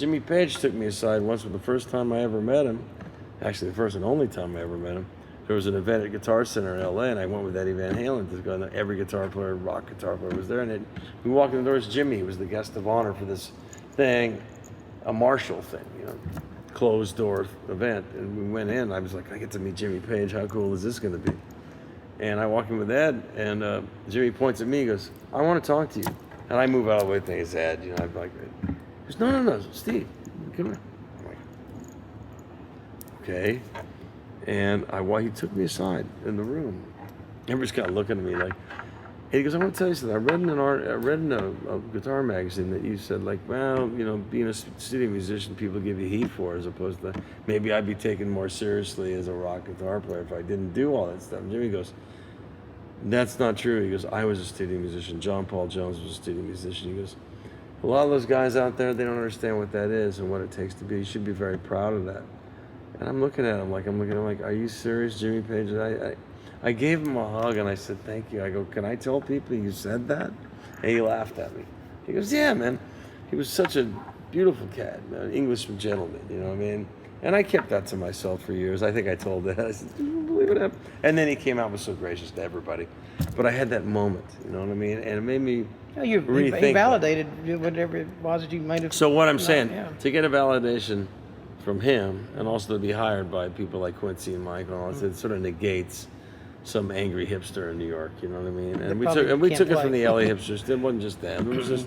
Jimmy Page took me aside once for the first time I ever met him. Actually, the first and only time I ever met him. There was an event at Guitar Center in LA, and I went with Eddie Van Halen to go, and every guitar player, rock guitar player was there. And we walked in the doors, Jimmy, who was the guest of honor for this thing, a Marshall thing, closed door event. And we went in, I was like, I get to meet Jimmy Page, how cool is this gonna be? And I walk in with Ed, and Jimmy points at me, he goes, I wanna talk to you. And I move out of the way, thinking it's Ed, I'm like, he goes, no, Steve, come here. I'm like, okay. And he took me aside in the room. Everybody's kind of looking at me like, hey, he goes, I want to tell you something. I read in a guitar magazine that you said, like, well, being a studio musician, people give you heat for, as opposed to maybe I'd be taken more seriously as a rock guitar player if I didn't do all that stuff. And Jimmy goes, that's not true. He goes, I was a studio musician. John Paul Jones was a studio musician. He goes, a lot of those guys out there, they don't understand what that is and what it takes to be. You should be very proud of that. And I'm looking at him like, are you serious, Jimmy Page? I gave him a hug and I said, thank you. I go, can I tell people you said that? And he laughed at me. He goes, yeah, man. He was such a beautiful cat, an Englishman gentleman, you know what I mean? And I kept that to myself for years. I think I told that. I said, do you believe it? And then he came out and was so gracious to everybody. But I had that moment, you know what I mean? And it made me rethink. You validated whatever it was that you might have. So what I'm saying, to get a validation from him, and also to be hired by people like Quincy and Michael, and all that, it sort of negates some angry hipster in New York, you know what I mean? And we took it from the LA hipsters. It wasn't just them. It was just